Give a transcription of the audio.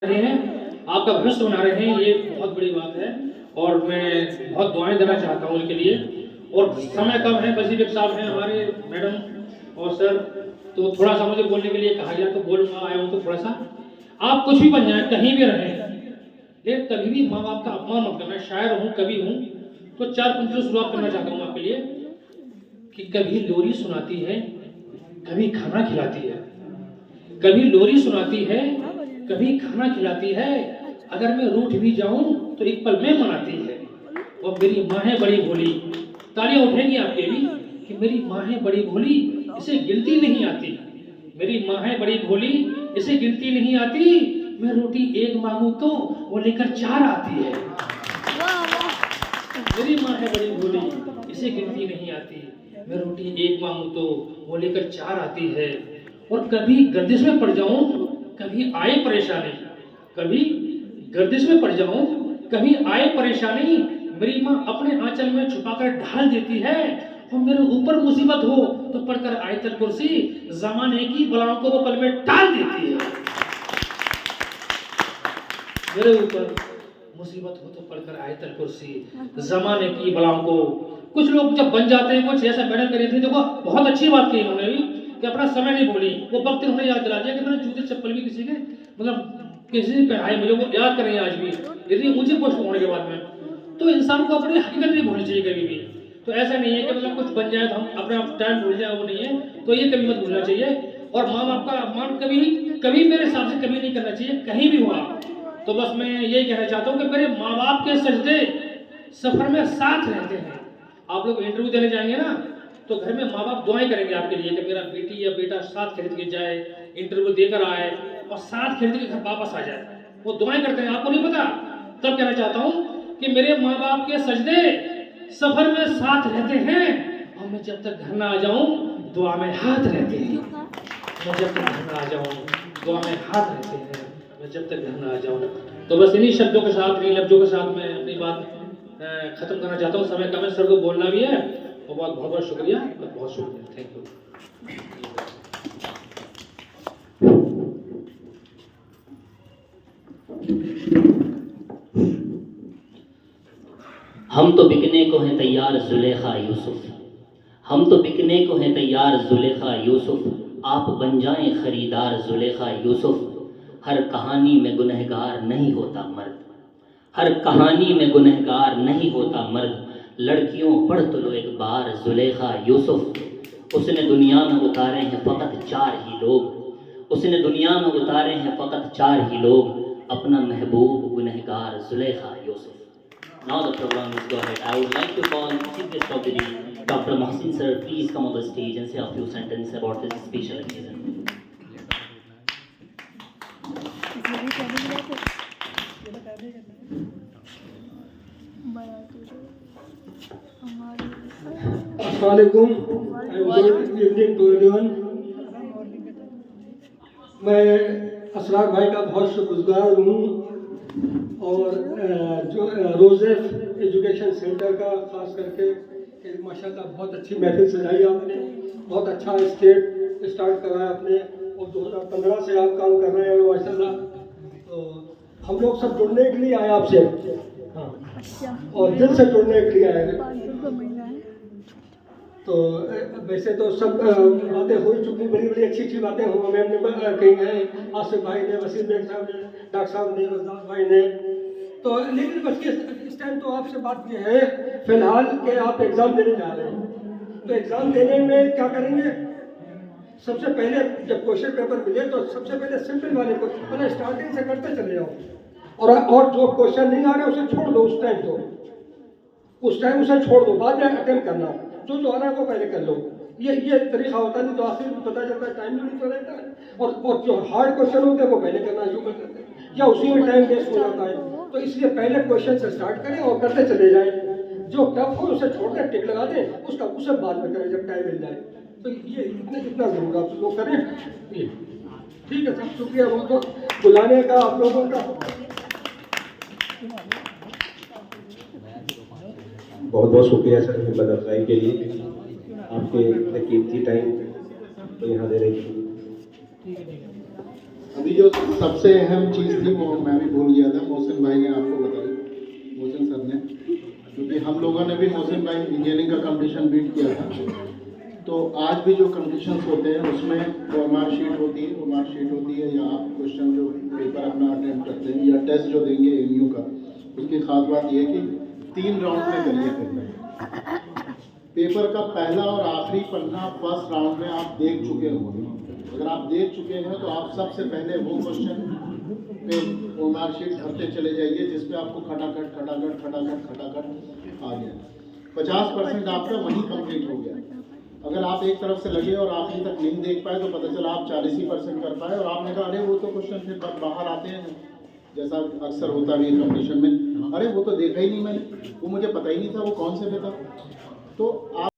रहे हैं, आपका भविष्य बना रहे हैं, ये बहुत बड़ी बात है। और मैं बहुत दुआएं देना चाहता हूँ उनके लिए। और समय कम है, वजीर साहब हैं हमारे, मैडम और सर, तो थोड़ा सा मुझे बोलने के लिए कहा गया तो बोलूँगा, आया हूँ तो थोड़ा सा। आप कुछ भी बन जाए, कहीं भी रहें, लेकिन कभी भी माँ बाप का अपमान मत करना। शायर हूँ, कवि हूँ, तो 4 पंक्तियों से शुरुआत करना चाहता हूँ आपके लिए कि कभी लोरी सुनाती है, कभी खाना खिलाती है, कभी लोरी सुनाती है, कभी खाना खिलाती है, अगर मैं रूठ भी जाऊं तो एक पल में मनाती है। और मेरी माँ है बड़ी भोली, तालियां उठेंगी आपके भी कि मेरी माँ है बड़ी भोली, इसे गिनती नहीं आती। मेरी माँ है बड़ी भोली, इसे गिनती नहीं आती, मैं रोटी एक मांगू तो वो लेकर 4 आती है। मेरी माँ है बड़ी भोली, इसे गिनती नहीं आती, मैं रोटी एक मांगू तो वो लेकर 4 आती है। और कभी गर्दिश में पड़ जाऊं, कभी आए परेशानी, कभी गर्दिश में पड़ जाऊं, कभी आए परेशानी, मेरी माँ अपने आंचल में छुपाकर ढाल देती है। और मेरे ऊपर मुसीबत हो तो पढ़कर आयतल कुर्सी, जमाने की बलाओं को वो पल में टाल देती है। मेरे ऊपर मुसीबत हो तो पढ़कर आयतल कुर्सी, जमाने की बलाओं को। कुछ लोग जब बन जाते हैं, कुछ ऐसा मैडम करी थी, देखो बहुत अच्छी बात की इन्होंने भी कि अपना समय नहीं भूली। वो वक्त इन्होंने याद दिला दिया कि मैंने जूते चप्पल भी किसी के मतलब किसी ने पहनाए, मुझे वो याद करें आज भी, इतनी ऊंची पोस्ट होने के बाद में। तो इंसान को अपनी हकीकत नहीं भूलनी चाहिए कभी भी। तो ऐसा नहीं है कि मतलब कुछ बन जाए तो हम अपना टाइम भूल जाए, वो नहीं है। तो ये कभी मत भूलना चाहिए। और माँ बाप का अपमान कभी कभी मेरे हिसाब से कभी नहीं करना चाहिए, कहीं भी हुआ। तो बस मैं यही कहना चाहता हूँ कि मेरे माँ बाप के सजदे सफर में साथ रहते हैं। आप लोग इंटरव्यू देने जाएंगे ना, तो घर में माँ बाप दुआएं करेंगे आपके लिए कि मेरा बेटी या बेटा साथ खरीद के जाए, इंटरव्यू देकर आए और साथ खरीद के घर वापस आ जाए। वो दुआएं करते हैं, आपको नहीं पता। तब कहना चाहता हूँ कि मेरे माँ बाप के सजदे सफर में साथ रहते हैं, और मैं जब तक घर ना आ जाऊं दुआ में हाथ रहते हैं। मैं जब तक घर ना आ जाऊं दुआ में हाथ रहते हैं, मैं जब तक घर ना आ जाऊं। तो बस इन्हीं शब्दों के साथ, इन्हीं लफ्जों के साथ मैं अपनी बात खत्म करना चाहता हूँ। समय कम है, सर को बोलना भी है। और बहुत बहुत शुक्रिया, बहुत शुक्रिया, थैंक यू। हम तो बिकने को हैं तैयार जुलेखा यूसुफ, हम तो बिकने को हैं तैयार जुलेखा यूसुफ, आप बन जाएं खरीदार जुलेखा यूसुफ। हर कहानी में गुनहगार नहीं होता मर्द, हर कहानी में गुनहगार नहीं होता मर्द। लड़कियों पढ़ तो लो एक बार जुलेखा यूसुफ, उसने दुनिया में उतारे हैं फ़कत 4 ही लोग, उसने दुनिया में उतारे हैं फ़कत 4 ही लोग, अपना महबूब गुनहगार Zulekha Yusuf. Now the program is go ahead. I would like to call Chief Guest of the Day, Dr. Mohsin sir. Please come on the stage and say a few sentences about this special occasion. अस्सलामुअलैकुम, good evening to everyone. मैं असरार भाई का बहुत शुक्रगुजार हूँ, और जो रोज़ेफ education centre का खास करके कि माशाल्लाह बहुत अच्छी महफिल सजाई आपने, बहुत अच्छा स्टेट स्टार्ट कराया आपने, और 2015 से आप काम कर रहे हैं माशाल्लाह। तो हम लोग सब जुड़ने के लिए आए आपसे, हाँ, और दिल से जुड़ने के लिए आए हैं। तो वैसे तो सब बातें हो चुकी, बड़ी बड़ी अच्छी अच्छी बातें हो मैम ने कही हैं, आसिफ भाई ने, वसीम बेग साहब ने, डॉक्टर साहब ने, रज़ाक भाई ने। तो लेकिन बस इस टाइम तो आपसे बात ये है फिलहाल कि आप एग्ज़ाम देने जा रहे हैं। तो एग्ज़ाम देने में क्या करेंगे, सबसे पहले जब क्वेश्चन पेपर मिले तो सबसे पहले सिंपल वाले को पहले स्टार्टिंग से करते चले जाओ, और जो क्वेश्चन नहीं आ रहा है उसे छोड़ दो। उस टाइम उसे छोड़ दो, बाद में अटेम्प्ट करना। जो आ रहा है वो पहले कर लो। ये तरीका होता है, नहीं तो आखिर में पता चलता है टाइम भी नहीं रहता है, और जो हार्ड क्वेश्चन होते हैं वो पहले करना शुरू कर देते हैं, या उसी में टाइम वेस्ट हो जाता है। तो इसलिए पहले क्वेश्चन से स्टार्ट करें और करते चले जाएं। जो टफ हो उसे छोड़ दें, टिक लगा दें, उसे बाद में करें जब टाइम मिल जाए। तो ये इतना ज़रूर आप लोग करें। ठीक है सब, शुक्रिया बहुत बहुत बुलाने का आप लोगों का। बहुत बहुत शुक्रिया सर हिम्मत अफजाई के लिए, आपके कीमती टाइम तो यहाँ दे रही थी। अभी जो सबसे अहम चीज़ थी वो आज भी जो कंडीशंस होते हैं उसमें OMR शीट होती है या आप क्वेश्चन जो पेपर अपना अटेम्प्ट करते हैं या टेस्ट जो देंगे AMU का, उसकी खास बात यह है कि 3 राउंड में करिए पेपर। पेपर का पहला और आखिरी पन्ना फर्स्ट राउंड में आप देख चुके होंगे। अगर आप देख चुके हैं तो आप सबसे पहले वो क्वेश्चन पे OMR शीट भरते चले जाइए जिसपे आपको खटाखट आ गया। 50% आपका वहीं कंप्लीट हो गया। अगर आप एक तरफ से लगे और आखिरी तक नहीं देख पाए तो पता चला आप 40% कर पाए और आपने कहा अरे वो तो क्वेश्चन फिर बाहर आते हैं, जैसा अक्सर होता भी है कंपटीशन में, अरे वो तो देखा ही नहीं मैंने, वो मुझे पता ही नहीं था वो कौन से पे था। तो आप